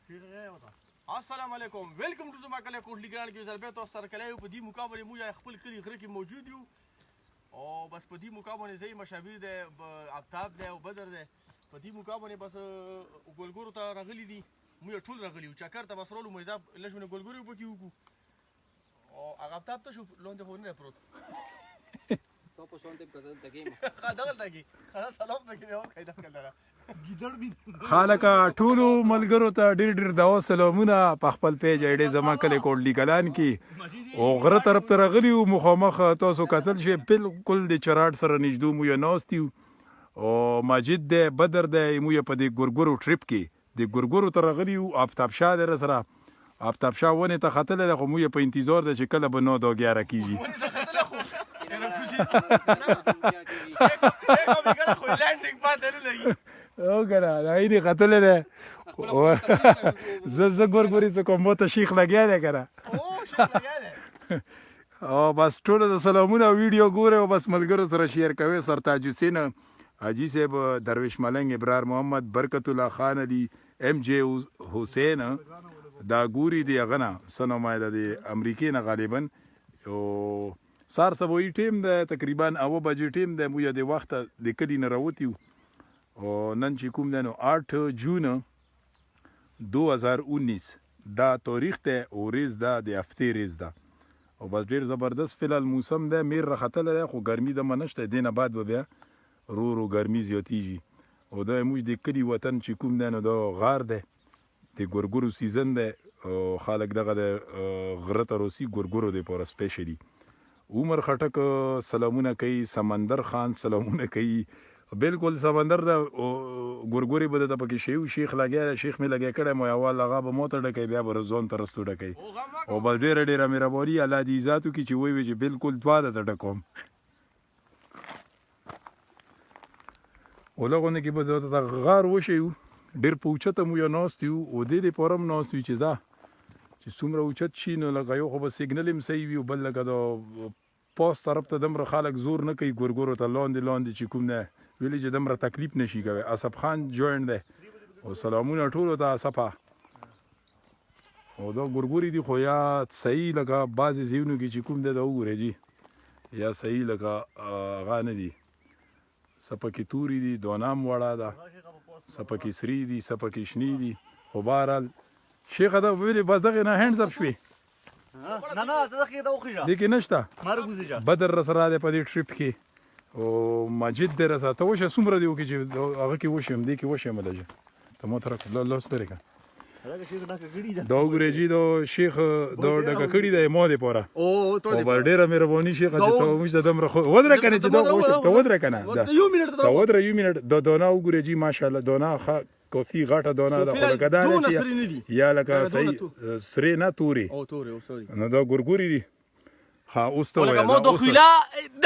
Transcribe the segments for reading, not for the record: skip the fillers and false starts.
السلام علیکم ویلکم ټو زما کلی کوټلی ګران کې زلبې تاسو سره کلی په دې موقع باندې موږ خپل کلی غره کې موجود یو او بس په دې موقع باندې زه مشابه دی آفتاب دی او بدر دی په دې موقع باندې بس ګولګورو ته راغلي دي موږ ټول راغلي یو چکر ته بس رولو مېزاب لږونه ګولګورو پکې وکړو او هغه آفتاب ته شو لاندې خو نه پروت Dopo sono sempre da game. دغلته کې خلاص سلام پکې دی او قاعده کړه خالقه ټولو ملګرو ته ډېر ډېر دعا سلامونه په خپل پیج ایډي زما کلی کوټلی کلان کې او غره طرف ته راغلي یو مخامخ تاسو کتل شئ بالکل د چراټ سره نږدې مو یې ناست یو او ماجد دی بدر دی مو یې په دې ګورګورو ټریپ کې د ګورګورو ته راغلي یو آفتاب شاه دی راسره آفتاب شاه ونې ته ختلی دی خو مو یې په انتظار دی چې کله به 9 دو 11 کېږي او کنه دا یې قتل ده زه ګورګوري څه کوم ته شیخ لګیا دی کنه او بس ټول د سلامونه ویډیو ګوره او بس ملګرو سره شیر کوي سرتاج حسین حاجی صاحب درویش ملنګ ابرار محمد برکت الله خان علي ام جے حسین دا ګوري دی غنا سنمایده دی امریکای نه غالبا او سار سبوی ټیم ده تقریبا 9 بجې ټیم ده مو د وخت د کلی نه راوتیو او نن چې کوم ده نو 8 جون 2019 دا تاریخ ده او ریز ده د هفتې ریز ده او بس ډیر زبردست فلال موسم ده میر راختل ده خو ګرمي ده منشته دینه بعد به بیا رو ګرمي زیاتیږي او دا موږ د کلی وطن چې کوم ده نو دا غار ده د ګورګورو سیزن ده او خلک دغه د غره ته روسي ګورګورو د پوره سپیشلی عمر خټک سلامونه کوي سمندر خان سلامونه کوي بالکل سمندر د ګورګوري بده ته پکې شیخ لګیا شیخ می لګیا کړه مو اول هغه به موته ډکې بیا به ځون ترستو ډکې او بل ډېر مهرباني الله دې عزتو کې چې وی چې بالکل دوا د ډکوم ولغونه کې به د غار وشي ډېر پوچته مو یو ناست یو او دې پرم ناست یو چې دا چې څومره اوچت شي نو لکه یو خو به سیګنل هم صحیح وي او بل لکه د پوسټ طرف ته دومره خلک زور نه کوي ګورګورو ته لاندې چې کوم نه ویلي چې دومره تکلیف نشي کوي اسف خان جوین دی او سلامونه ټولو ته اسفه او دا ګورګوري دي خو یا صحیح لکه بعضې ځایونو کې چې کوم دی دا وګورئ جي یا صحیح لکه هغه نه دي څه پکې توري دي دونام وړه ده څه پکې سري دي څه پکې شنې دي خو بهرحال شیخ دا ویلي بس دغه نه هینډز اپ شوي نه دغه دا وخیږه دې کې نشته مرګوزه بدر رسره دی په دې ټریپ کې او ماجد دی رسره ته وشه څومره دی وکړي چې هغه کې وشم دې کې وشم لږه ته مو تر لاس لري که دا وګورئ جي دا شیخ دا ډکه کړي دی مو دې پوره او ډېره مهرباني شیخ چې ته موږ ته دومره ودره که نه چې دا وشه ته ودره که نه یو منټ دا دونه وګورئ جي ماشاءالله دونه کافي غټه دونه ده خو لکه دا نه چې یا لکه صحیح سرې نه تورې نو دا ګورګوري دي ها اوس ته وایه مو د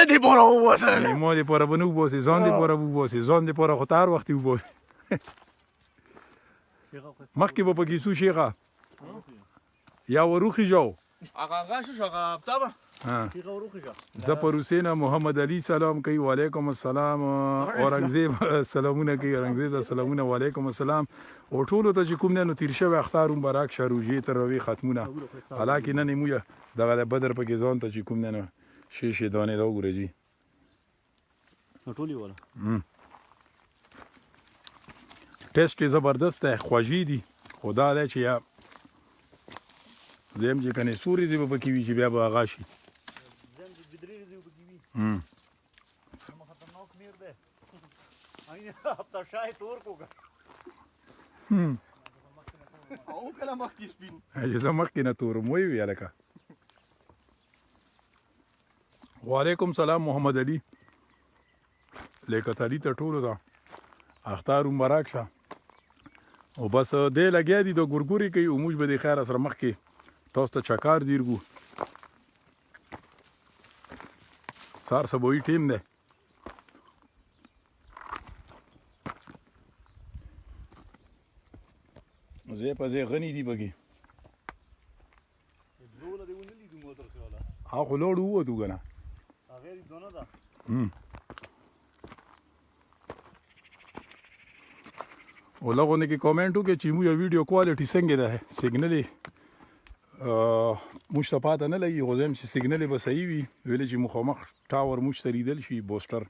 دې پوره وباسه مو دې پوره به نه وباسې ځان دې پوره وباسې ځان دې پوره خو ته هر وخت وباسې مخکې به پکې څو شیخه یا وروخي جاو هغه شو هغه آفتابه زه پر حسین محمد علي سلام کوي وعلیکم السلام اورنګزیب سلامونه کوي اورنګزیب سلامونه وعلیکم السلام او ټولو ته چې کوم نه نو تیر شوی اختارون براک شروجي تر روي ختمونه حالکه نه نیمویا دغه بدر پکې ځون ته چې کوم نه شیشه دانه دا وګورئ جی ټولي ولا ټیسټ زبردست ده خوږی دي خدا دې چې یا زم چې کني سوري دی په کې وی چې بیا به هغه شي زم چې بدري دی په کې وی خطرناک میر ده اینه هفته شای تور کوګه او کله مخکې سپین اجازه مخکې نه تور مو وی الکا وعلیکم سلام محمد علي لیکتالی ته ټولو دا اختار مبارک شه او بس دې لګیا دي د ګورګوري کوي او موږ به د خیر سره مخکې تاسو ته چکار دیرګو سار سبوی ټیم ده زه په ځای غني دی بګي زوله دی ونلی د موټر خاله هغه لوړ ووتو کنه هغه یې دونه ده ولغونه کې کامنټ وکړئ چې مو یو ویډیو کوالټي څنګه ده سیګنل موږ ته پاته نه لګي خو زم چې سیګنل به صحیح وي ویلې چې مخامخ ټاور موږ ته لیدل شي بوسټر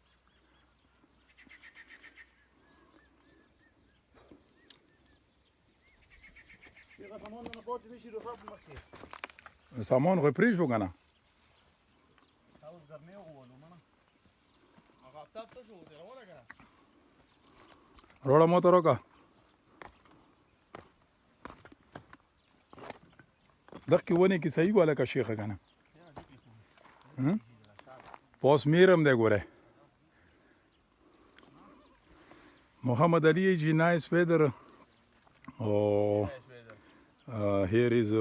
سامان خو پرېږدو که نه روړه موتر وکړه دغې ونې کې صحیح وه لکه شیخه که نه پاس میرم دی ګوره محمد علي جی نایس ویدر here is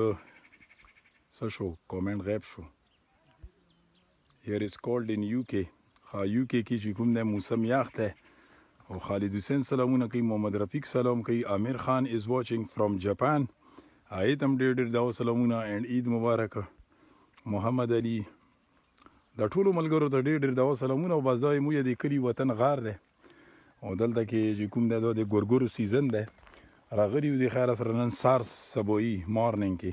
څه شو کامنټ غیب شو here is cold in UK UK کې چې کوم دی موسم یخ دی او خالد حسین سلامونه کوي محمد رفیق سلام کوي امیر خان is watching from Japan هغې ته هم ډېر ډېر دا سلامونه اینډ عید مبارک محمد علي د ټولو ملګرو ته ډېر ډېر دا سلامونه او بس دا موږ د کلي وطن غار دی او دلته کې چې کوم دی دا د ګورګورو سیزن دی راغلي یو د خیر سره نن سار سبویي مارنینګ کې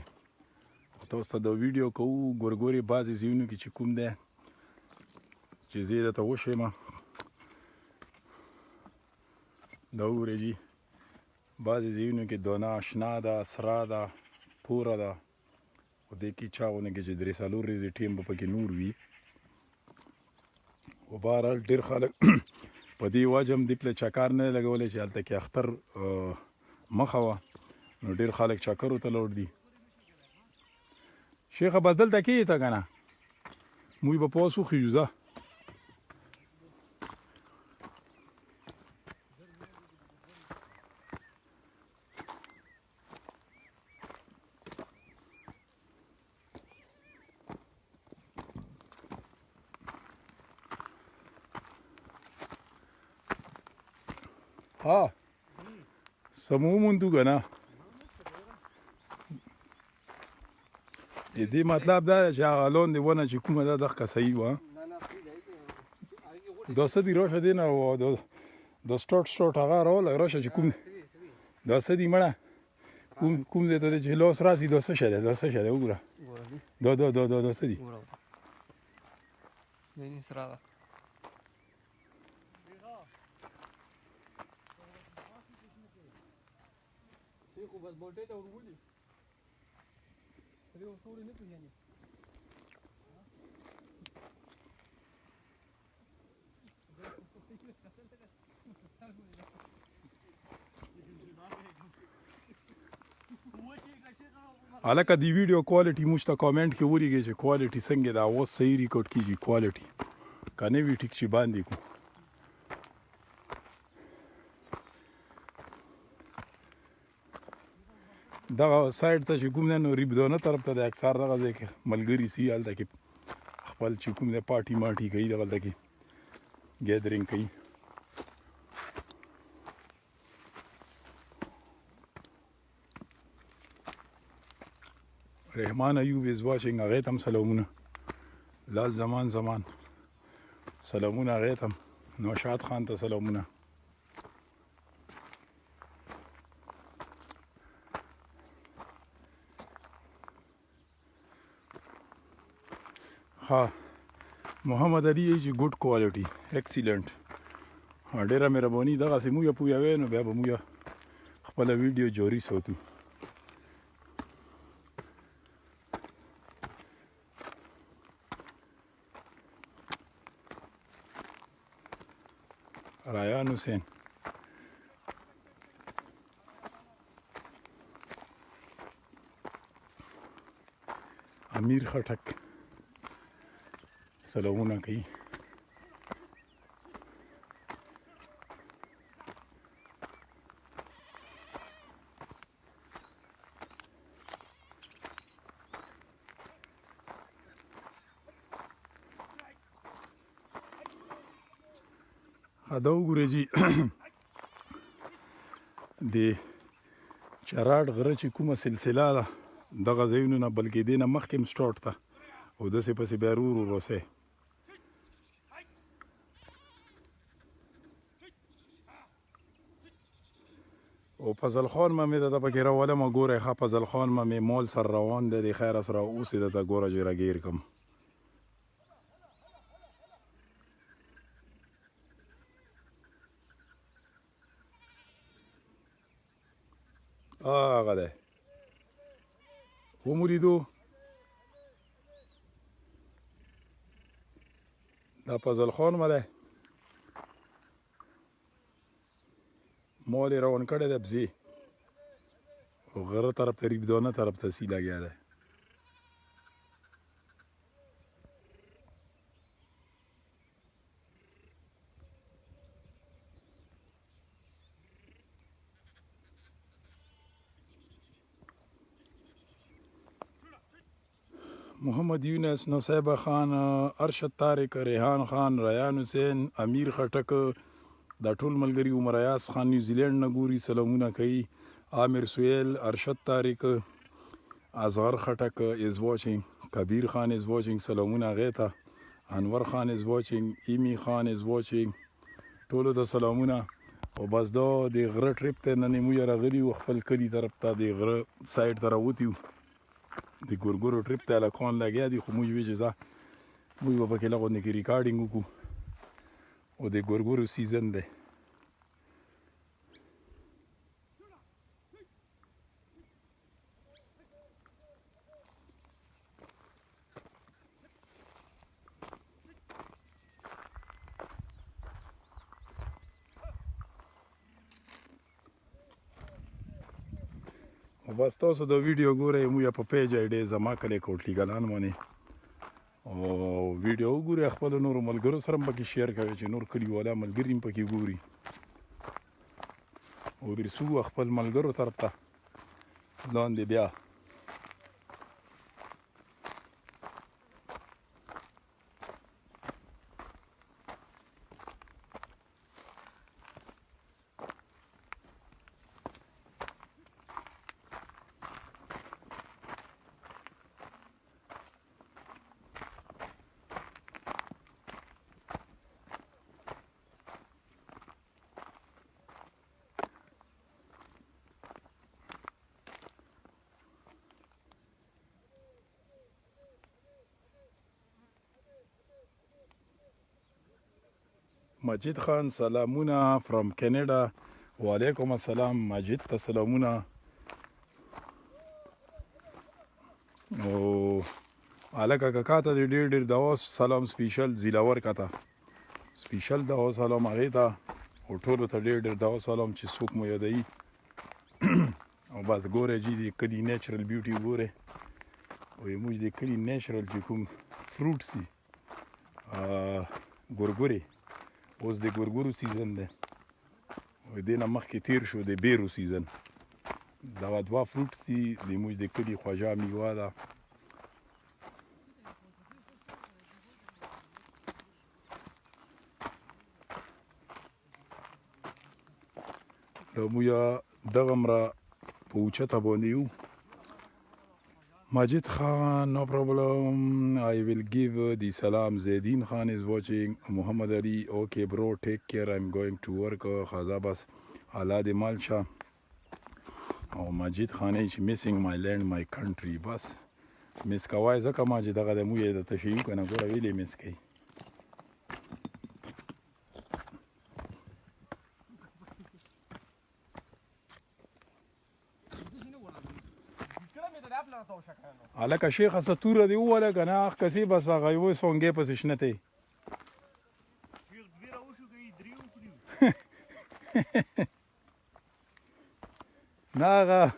تاسو ته دا ویډیو کوو ګورګورې بعضې ځایونو کې چې کوم دی چې زه یې درته وښیم دا وګورئ جي بعضې ځایونو کې دانه شنه ده سره ده توره ده خو دې کې چاغونه کې چې درې څلور ورځې ټیم به پکې نور وي خو بهرحال ډېر خلک په دې وجه هم دې پله چکر نه لګولی چې هلته کې اختر مخه وه نو ډېر خلک چکرو ته لوړ دي شیخه بس دلته کښې ته که نه موږ به پاس وخیږو ځه ها سمو موندو که نه دې مطلب دا دی چې هغه لاندې ونه چې کومه ده دغه صحیح وه دا څه دي راشه دی نه دا سټارټ هغه راوله راشه چې کوم دا څه دي مړه کوم ځای ته دی چې لاس راسي دا څه شی دی دا څه شی دی وګوره دا څه دي سره ده خو بس بوټې ته ورولي دې وسوري نه پیژني هلکه د ویډیو کوالټي موږ ته کامنټ کې ولیږئ چې کوالټي څنګه ده اوس صحیح ریکارډ کیږي کوالټي که نه وي ټیک چې باندې کړو دغه سایډ ته چې کوم دی نو ریبدانه طرف ته د اکثر دغه ځای کې ملګري سي هلته کې خپل چې کوم دی پارټي مارټي کوي دغلته کې ګیدرینګ کوي رحمان ایوب از واچینګ هغې ته هم سلامونه لال زمان سلامونه هغې ته هم نوشاد خان ته سلامونه ها محمد علي چې ګډ کوالټي ایکسیلنٹ ډېره مهرباني دغسې موږ پوهوئ نو بیا به موږ خپله ویډیو جاري ساتو رایان حسین امیر خټک سلامونه کوي دا وګورئ جي د چراډ غره چې کومه سلسله ده دغه ځایونو نه بلکې دې نه مخکې هم سټارټ ده او داسې پسې بیا ورو ورو رسئ او فضل خان مې د پکې راولم ګوره ښه فضل خان مې مول سر روان دی د خیر سره اوس د ته ګوره چې راګیر کم هغه دی ومولیدو دا فضل خان مه دی مول یې روان کړی دی بزې او غره طرف ته ریبدانه طرف ته سی لګیا دی محمد یونس نصیبه خان ارشد طارق ریحان خان ریان حسین امیر خټک دا ټول ملګري عمر ایاز خان نیوزیلینډ نه ګوري سلامونه کوي عامر سهیل ارشد طارق اصغر خټک از واچینګ کبیر خان از واچینګ سلامونه هغې ته انور خان از واچینګ ایمی خان از واچینګ ټولو ته سلامونه او بس دا د غره ټریپ ته نن موږ راغلي وو خپل کلي طرف ته د غره سایډ ته راوتي وو د ګورګورو ټریپ ته هلکان لګیا دي خو موږ وی چې ځه موږ به پکې لغونې کې ریکارډینګ وکړو او د ګورګورو سیزن دی او بس تاسو د ویډیو ګورئ موږ په پیج ایډی زما کلی کوټلی ګلان باندې او ویډیو وګورئ خپلو نورو ملګرو سره هم پکې شیر کوئ چې نور کلیوالا ملګري هم پکې ګوري او ورسو خپل ملګرو طرف ته لاندې بیا مجید خان سلامونه فرام کینیډا وعلیکم السلام مجید ته سلامونه او هلکه کاکا ته د ډېر ډېر دوا سلام سپیشل زیلاور کاته سپیشل دوا سلام هغې ته او ټولو ته ډېر ډېر دوا سلام چې څوک مو یادوي او بس ګورئ جي د کلي نیچرل بیوټي ګورئ او موږ د کلي نیچرل چې کوم فروټ دي ګورګورې اوس د ګورګورو سیزن دی او دې نه مخکې تیر شو د بیرو سیزن دغه دوه فروټ دي د موږ د کلي خوږه میوه ده موږ دغه مره په اوچته باندې یو Majid Khan, no problem. I will give the salam. Zaidin Khan is watching. Muhammad Ali, okay bro, take care. I'm going to work. Khazabas, Allah de Malcha. Oh, Majid Khan is missing my land, my country. Bas, miss Kawai Zaka Majid Agamuye, the Tashiuk and Agora really miss Kay. هلکه شیخه څه توره دې ووهله که نه اخ کسې بس هغه یوه سونګې پسې شنه ته نه هغه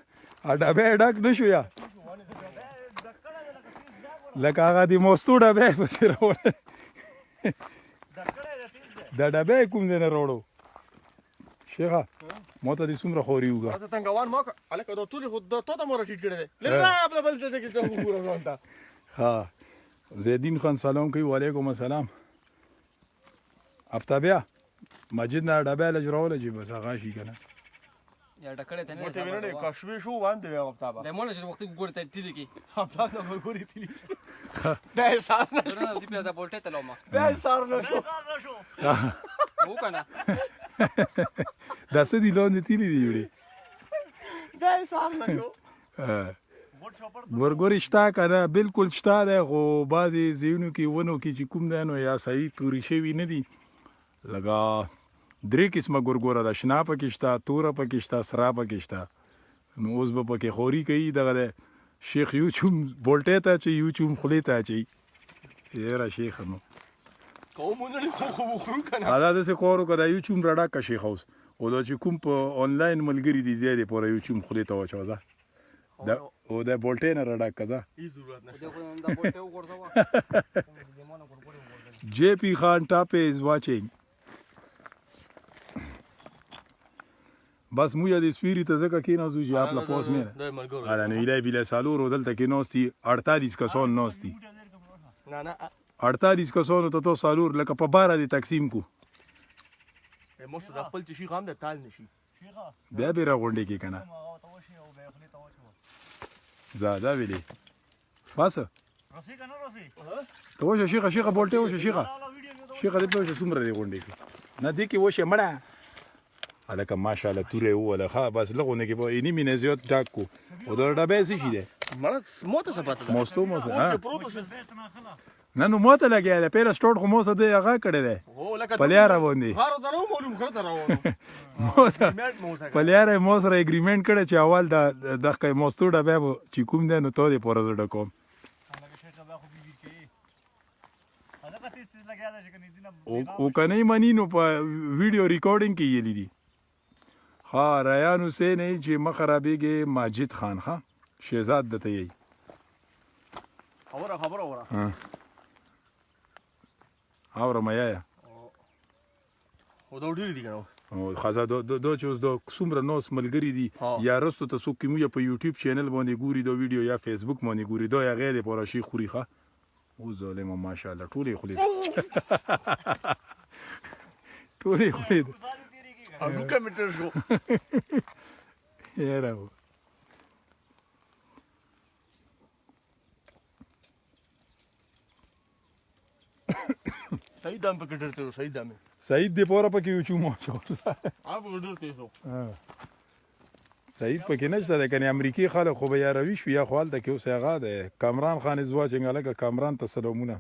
ډبی ډک نه شو یا لکه هغه د موستو ډبی پسې راوړی دا ډبی کوم ځای نه راوړو شیخه ما ته دې څومره خوري وګه ته تنګوان ما هلکه دا ټولې خو تا ته مو راټیټ کړی دی لږ راغله بل ځای ته کې ته وګوره ځان ته ها زیدین خان سلام کوي وعلیکم السلام افتابیا مجید نه ډبی لږ راوله چې بس هغه شي که نه یا ډکړې ته نه ورته وینه نه کښوی شو باندې وی افتابه د مونږ چې وخت ګورې ته تللی کی افتاب نه ګورې تللی دا سار نه شو نه دې په بولټه ته لومه دا سار نه شو وو کنه دا څه دي لاندې تیلي دي وړي بیا سار نه شو ګورګورې شته که نه بالکل شته دی خو بعضې ځایونو کې ونو کې چې کوم دی نو یا صحیح تورې شوي نه دي لکه 3 قسمه ګورګوره ده شنه پکې شته توره پکې شته سره پکې شته نو اوس به پکې خوري کوي دغه دی شیخ یوچوم بولټۍ ته اچوي یوچوم خولې ته اچوي یاره شیخه نو کومونه خو وخورو کنه دا داسې کار وکړه دا یوچوم راډاکه شیخ اوس او دا چې کوم په آنلاین ملګري دي دی پوره یوچوم خولې ته واچوه ځه او دا بولټۍ نه راډاکه ځه هیڅ ضرورت نشته دا بولټۍ وغورځوه جے پی خان ټاپے از واچینګ بس مویا د سپیری ته ځکه کېناستو چې آپ له پوس مې دا ملګرو نه نه ایله بیله سالور دلته کېناستي 48 کسان ناستي نه نه 48 کسانو ته تو سالور لکه په 12 دي تقسیم کو مو څه د خپل چې شي غام د تال نشي بیا به راغونډې کې کنه زاده ویلې بس رسی کنه رسی ته وشه شيخه بولټه وشه شيخه دې په وشه سمره دی غونډې کې نه دې کې وشه مړه الکه ماشاءالله توره ولا ها بس لغونه کې په اینی مینه زیات ډاک کو او دا ډبې شي دي مړه موته څه پته ده موستو ها بیت نه خلا نه نو موته لګیا ده پیره سټوډ خو موسه دی هغه کړی دی هو لکه پلیاره باندې هر دا نو معلوم خره ته راوړو پلیاره مو سره اګریمنت کړی چې اول د دغه موستو ډبې چې کوم دی نو ته دې پورې زړه کوم هغه شیخ به خو بیبي کې هغه کته ستې لګیا ده چې کني دینه او کنه مانی نو په ویډیو ریکارډینګ کې یې لیدي ها ریان حسین چې مخربېږي ماجد خان ها شهزاد دته یې خبره وره ها اورم یا او دا ډیر دي کنه او خاصه دو چې اوس د څومره نوس ملګری دي یا رستو ته څوک مو په یوټیوب چینل باندې ګوري دا ویډیو یا فیسبوک باندې ګوري دا یا غیر پر شي خوري ښه او ظالم ماشاءالله ټولې خولې هغه کمنټر شو یاره صحیح دام پکې ډرته صحیح دام سعید دې پوره پکې یو چومو چول هغه ډرته سو سعید پکې نشته ده کني امریکای خلک خو به یا روي شو یا خپل د کې اوس هغه ده کامران خان ازوا څنګه کامران ته سلامونه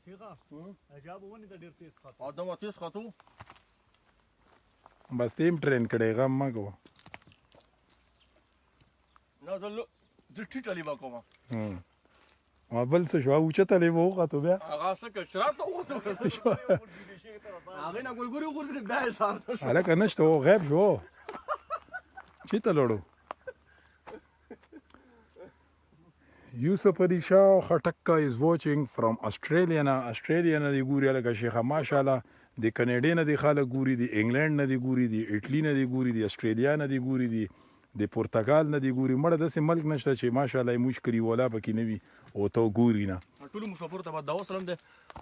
شیخه عجب ونی ته ډیر تیز خاطر ادم تیز خاطو بس تیم ټرین کړي غم ما کو نه زلو زټی ټلی با کومه ما بل څه شو او چته له وو غته بیا هغه څه که شراب ته وته هغه نه ګورګوري وګورځي بیا سار الکه نشته او غیب شو چته لړو Yusuf Ali Shah Khatakka is watching from Australia نه دی ګوري لکه شیخه ماشاءالله د کینیډا نه دی خلک ګوري دی انګلند نه دی ګوري دی اټلی نه دی ګوري دی استرالیا نه دی ګوري دی د پرتګال نه دی ګوري مړه داسې ملک نشته چې ماشاءالله مشکري ولا پکې نه وي او ته ګوري نه ټول مسافر ته دا وسلم ده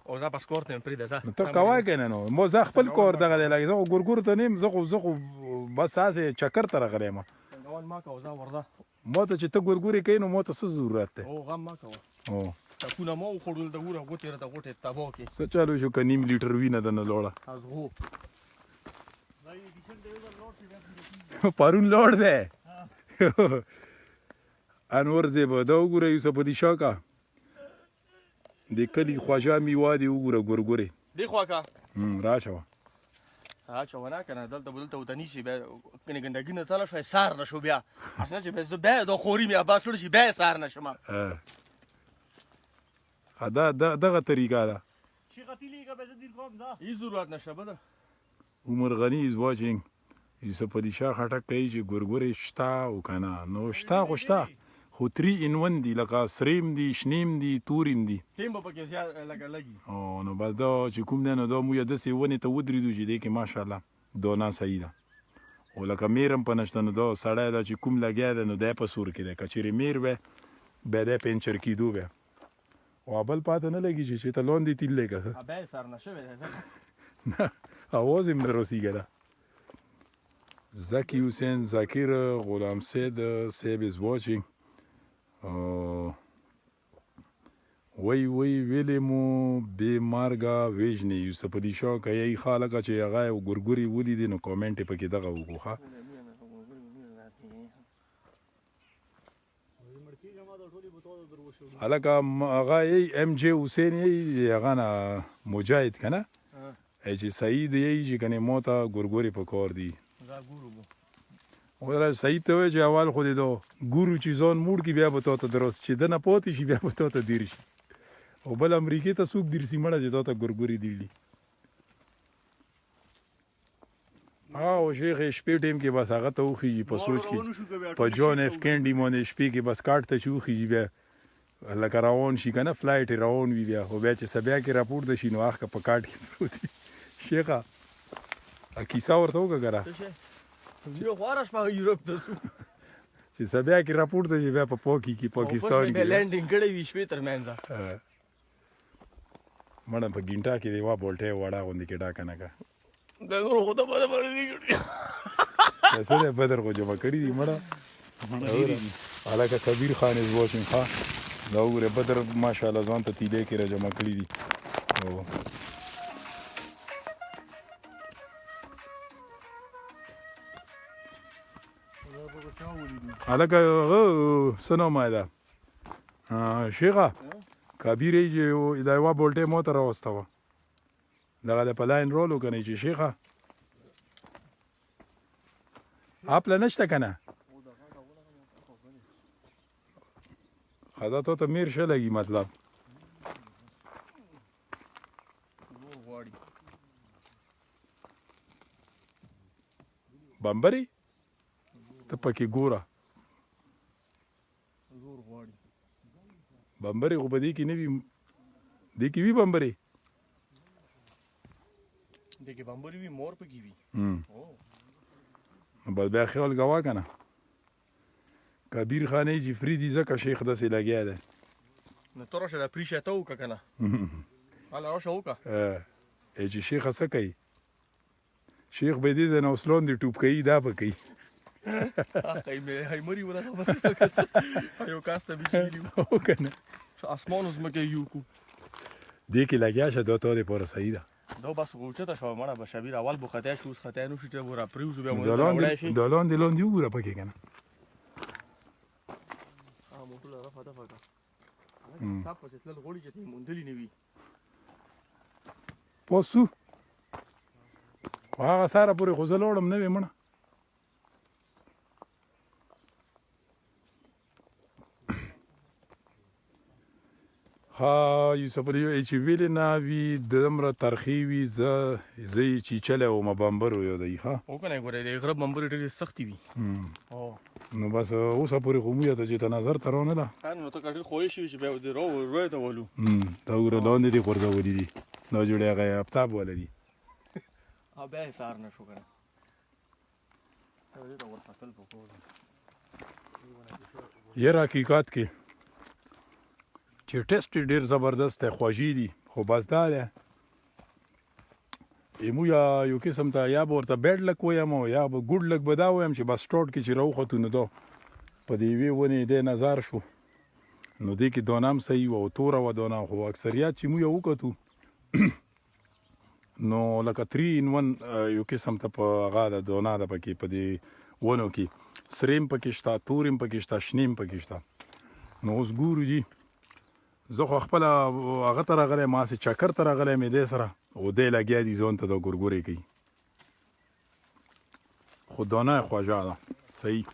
او زه پاسپورت نه پرې ده ته کوای کنه نو مو زه خپل کور دغه لګي زه ګورګور ته نیم زه بس اسه چکر تر غلې ما نوان ما کا وزا ورده مو ته چې ته ګورګوري کین نو مو ته څه ضرورت ده او غم ما کا او تکونه مو خړول د ګوره غوته رته غوته تابو کې څه چالو شو کنیم لیټر وینه د نه لوړه ازغو پرون لوړ ده انور زیبا دا وګوره یوسف علي شاه کا د کلی خواجه میوا دی وګوره ګورګوري دی خوا کا راشه اچھا ونه کنه دلته بدلته ودانی شي بیا کنه ګندګی نه تعالی شوي سار نشو بیا اسنه چې به بیا د خوري میا باس لور شي بیا سار نشم دا دغه طریقه ده شیخه تیلی کا به دیر کوم ځه هیڅ ضرورت نشه بدر عمر غنی از واچینګ یوسف علي شاه خټک کوي چې ګورګوري شتا او کنه نو شتا خوشتا خو 3 in 1 دی لکه سریم دی شنیم دی توریم دی ټیم په کې زیات لګي او نو بس دا چې کوم دی نو دا مو یې داسې ونې ته ودرېدو چې دی کې ماشاءالله دونا صحیح ده او لکه میرم په نشته نو دا سړی دا چې کوم لګیا دی نو دی په سور کې دی که چېرې میر وی بیا دی پنچر کېدو بیا او بل پاته نه لګي چې ته لاندې تیل لګه بیا سار نشوي نه اواز یې نه رسېږي ده Zaki Hussein Zakir Ghulam Said Seb is watching وی ویلې مو بې مارګه ویژنې یوسف علي شاه که یې خلکه چې هغه یو ګورګوري ولیدي نو کامنټ یې پکې دغه وکړو ښه هلکه هغه یې ایم جې حسین یې هغه نه مجاهد که نه چې سعید یې چې کنې ما ته ګورګوري په کار دي ولا سعید ته وایي چې اول خو دې دا ګورو چې ځان موړ کړي بیا به تا ته درست چې ده نه پاتې شي بیا به تا ته دیر شي او بل امریکې ته څوک درسي مړه چې تا ته ګورګوري دیړي او شیخ شپې ټیم کې بس هغه ته وخیږي په سوچ کې په جون اف کینډي باندې شپې کې بس کاټ ته چې وخیږي بیا لکه روان شي که نه فلایټ یې روان وي بیا خو بیا چې سبیا کې راپورته شي نو اخکه په کاټ کې پروت وي شیخه کیسه ورته وکړه ګره چې سبیا کې راپورته شي بیا په پاکي کې پاکستان کې لینډینګ کړی وي شپې تر منځه مړه په ګینټا کې دی وا بولټه وړه غوندې کې ډاکه نه کا دا نور خو ته په باندې دی څه ده بدر خو جمع کړی دی مړه علاقه کبیر خان از واچینګ ها دا وګوره بدر ماشاءالله ځان ته تیلې کې را جمع کړی دي او علاقه څه نوم یې ده شیخه کبیر یې چې دا یوه بولټې مو ته راوستوه دغه د په لاین رول وکنئ چې شیخه اپله نشته که نه خدا تو ته میر ښه لګي مطلب بمبري ته پکې ګوره بمبري خو په دې کې نه وي دې کې وي بمبري دغه بمبري وي مور پکې وي بس بیا خیال کوه که نه کبیر خان یې چې فري دي ځکه شیخ داسې لګیا دی نو ته راشه دا پریشه ته وکړه که نه هله راشه وکړه چې شیخه څه کوي شیخ به دې د نوسلون دې ټوپ کوي دا به کوي هیمري ولا خبره یو کاس ته بیشي او که نه اسمان زمکه یو کو دې کې لګیا شه دا تا دپاره صحیح ده دا بس اوچته شوه مړه به شبیر اول به خطا شي اوس خطا نه شي چې ورا پریوزو بیا مونږ دا لاندې وګوره پکې که نه موټر رفع دفع کا تا پسې تلل غوړي چې ته موندلي نه وي پوسو هغه ساره پورې خو زه لاړم نه وې مړه ها یوسف علي چې ویلې نه وي دومره ترخی وي زه یې چیچلی وم بمبر یادوي ښه وکنه ګوره د غره بمبرې ډېرې سختې وي نو بس اوسه پورې خو موږ ته چې ته نظر ته رانه ده نو ته ډېر خوښ شوي چې بیا دې روی ته ولو دا وګوره لاندې دې غورځولي دي دا جوړې هغه افتاب والا دي بیا یې سهار نه شو که نه یاره حقیقت کې چې ټیسټ ډېر زبردست دی خوږې دي خو بس دا دی مو یو قسم ته یا به ورته بیډ لک ویم یا به ګوډ لک به دا ویم چې بس سټوټ کې چې راوختو نو دا په دې یوې ونې دی نظر شو نو دې کې دانه هم صحیح وه او توره وه دانه خو اکثریت چې مو یې وکتو نو لکه 3 in 1 یو قسم ته په هغه د دانه ده پکې په دې ونو کې سریم پکې شته توریم پکې شته شنیم پکې شته نو اوس ګورو جي زه خو خپله هغه ته راغلی ما هسې چکر ته راغلی مې دی سره او دی لګیا دي ځان ته دا ګورګورې کوي خو دانه یې خوږه ده صحیح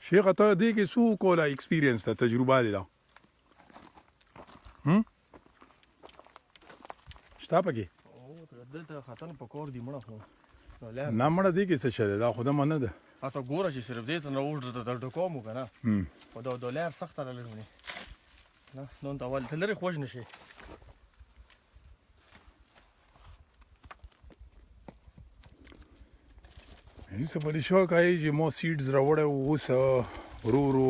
شیخه ته دې کې څه وکوله ایکسپیرینس ته تجربه دې ده شته پکې دلته خطر په کور دی مړه خو نه مړه دې کې څه شی دی دا خو دمه نه ده ته ګوره چې صرف دې ته نه اوږده د ډکوم که نه خو دا ډولر سخته ده لږ ونې نه نو ته اول ته لرې خوږ نه شي یوسف علي شاه کوي چې ما سیډز راوړی اوس ورو ورو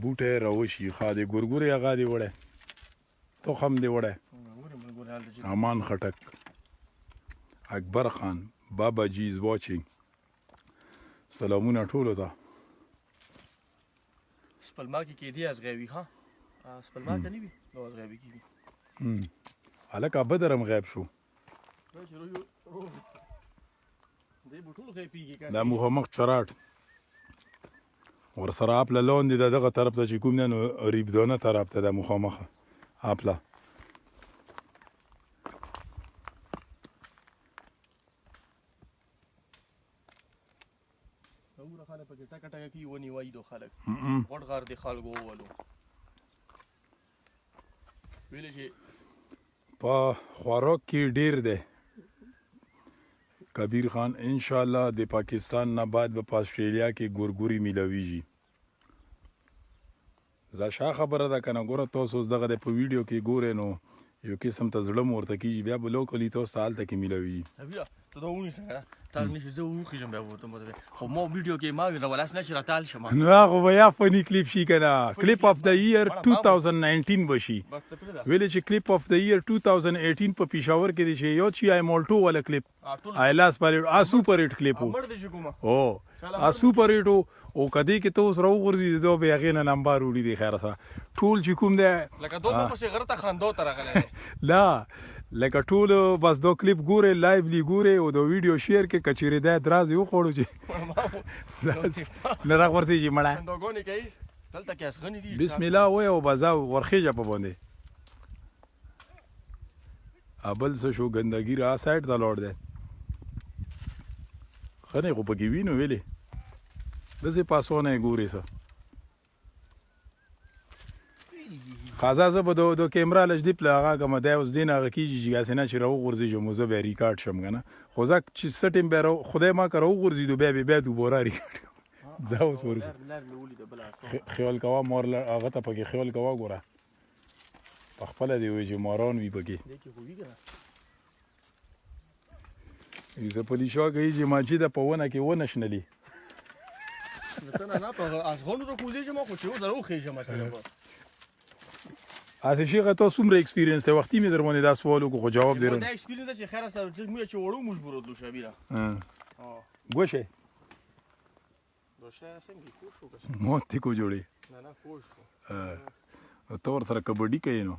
بوټی راوشي ښه د ګورګورې هغه دې وړی تخم دې وړی امان خټک اکبر خان بابا جی از واچینګ سلامونه ټولو ته سپلما کې کېدی از غیبي ها سپلما کې نه وي نو از غیبي کېږي هلکه بدرم غیب شو دې بوټول غیبيږي دا مخامخ چراټ ورسره اپله لاندې د دغه طرف ته چې کوم دی نو ریبدانه طرف ته د مخامخه اپله نور خلک پکې ټکه ټکه کوي ونیوي دو خلک غټ غار دي خلکو وولو ویل چې په خوراک کې ډیر دی کبیر خان انشاءالله د پاکستان نه بعد به په آسټرالیا کې ګورګوري میلاویږي زه خبره ده که نه ګوره تاسو اوس دغه د په ویډیو کې ګورئ نو یو قسم ته زړه مو ورته کېږي بیا به لوکلي تاسو ته هلته کې میلاویږي بیا ته دا ونیسه که نه تا نشي زه وخېږم بیا ورته مو خو ما ویډیو کې ما راولاس نه چې راتال شم نو هغه به یا فني کلیپ شي که نه کلیپ اف د ایئر 2019 به شي بس ته پرېږده ویلې چې کلیپ اف د ایئر 2018 په پېښور کې دی چې یاد شي آی مالټو والا کلیپ آی لاس پریډ سوپر هټ کلیپ و مړ دې شي کومه سوپر هټ او کدی کې ته اوس راوغورځي دا به هغې نه نمبر وړي دی خیر سره ټول چې کوم دی لکه دو پسې غره ته خندو ته راغلی دی لا لکه ټول بس دا کلیپ ګورې لایولی ګورې او دا ویډیو شیر کې که چېرې دا دراز یې وخوړو چې نه راغورځېږي مړه خنداګانې کوي دلته کې اسغنې دي بسم الله وایه او به زه ورخېږه په باندې بل څه شو ګندګي را سایډ ته لاړ دی ښه نه خو پکې وي نو ویلې داسې پاسونه یې ګورې څه خازه زه به د کیمرا لجدیپ له هغه کمه دی اوس دې نه هغه کېږي چې هسې نه چې راوغورځېږم زه بیا ریکارډ شم که نه خو زه چې څه ټیم بیا خدای ما که راوغورځېدو بیا دوباره ریکارډ کوم دا اوس خیال کوه مار هغه ته پکې خیال کوه ګوره په خپله دې وایي چې ماران وي پکې زه پلیشا کوي چې ماچي ده په ونه کې ونه شنلي نه په ازغنو راکوزېږم خو چې اوس راوخېږم صرف هسې شیخه تا څومره اکسپیرینس دی وختي مې در باندې دا سوال وکړو خو جواب دی دا اکسپیرینس ده چې خیر سره چې موږ چې وړو موږ برودلو شبیره ګوشې دوشه څنګه کوښ وکړ موت دې کو جوړې نه کوښ ته ورسره کبډي کوې نو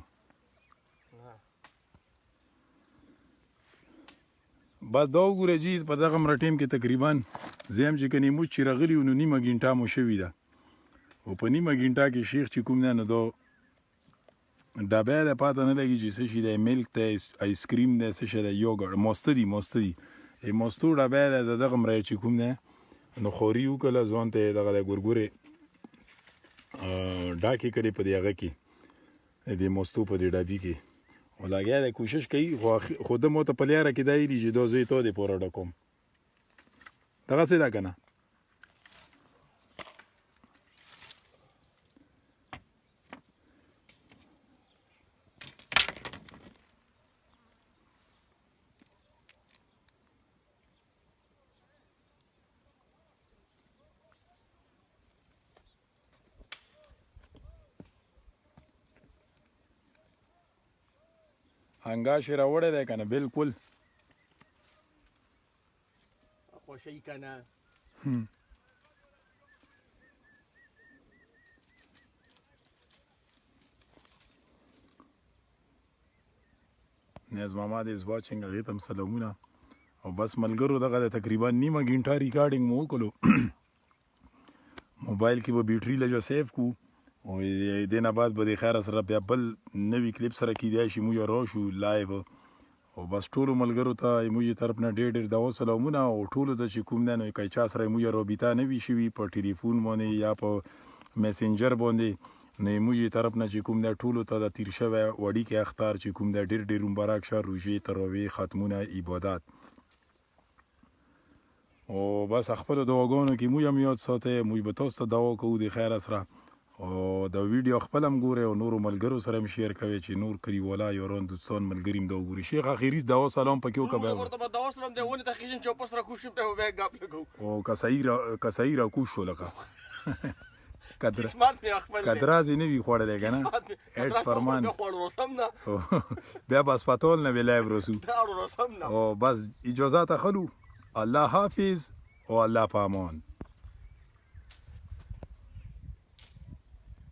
بس دا وګوره جي په دغه مره ټیم کې تقریبا زه هم چې که نیموچ چې راغلي وو نو نیمه ګینټه مو شوې ده او په نیمه ګینټه کې شیخ چې کوم دی نو دا ډبی دی پاته نه لګي چې څه شي دی ملک دی آیسکریم دی څه شی دی یوګړ ماسته دي ماستو ډبی دی د دغه مره چې کوم دی نو خوري وکړله ځان ته یې دغه دی ګورګورې ډاکې کړې په دې هغه کې د ماستو په دې ډبي کې او لګیا دی کوشش کوي خو ده ماته په لیاره کې دا ویلي چې دا زه یې تا دې پوره ډکوم دغسې ده که نه هنګاش یې راوړی دی که نه بلکل خوښوي که نه نیاز محمد از واچینګ هغې ته هم سلامونه او بس ملګرو دغه د تقریبا نیمه ګینټه ریکارډینګ مو وکړو موبایل کې به بیټري لږه سیف کړو او دې نه بعد به د خیره سره بیا بل نوي کلیپ سره کیدای شي موږ راشو لایو او بس ټولو ملګرو ته موږ طرف نه ډېر ډېر دوا سلامونه او ټولو ته چې کوم دی نو که چا سره موږ رابطه نه وي شوي په ټلیفون باندې یا په میسنجر باندې نو موږ طرف نه چې کوم دی ټولو ته د تیر شوی وړیکې اختار چې کوم دی ډېر ډېر مبارک شه روژې تراویح ختمونه عبادت او بس خپلو دواګانو کې موږ هم یاد ساتئ موږ به تاسو ته دوا کوو د خیره سره او دا ویډیو خپل هم ګورئ او نورو ملګرو سره هم شیر کوئ چې نور کلیوالا یاران دوستان ملګري هم دا وګوري شیخ اخیریز دوا سلام پکې وکړه بیا ورته به دوا سلام دی ونې ته خېږم چې واپس راکوز شم ته به بیا ګپ لګوو او که صحیح راکوز شو لکه قسمت مې خپل دی. کدرازې نه وي خوړلی که نه قسمت مې- ایډز فرمان مې خوړ روسم نه. بیا به اسپتال نه بلایب رسو دا روسم نه. او بس اجازت خلو الله حافظ و الله پامان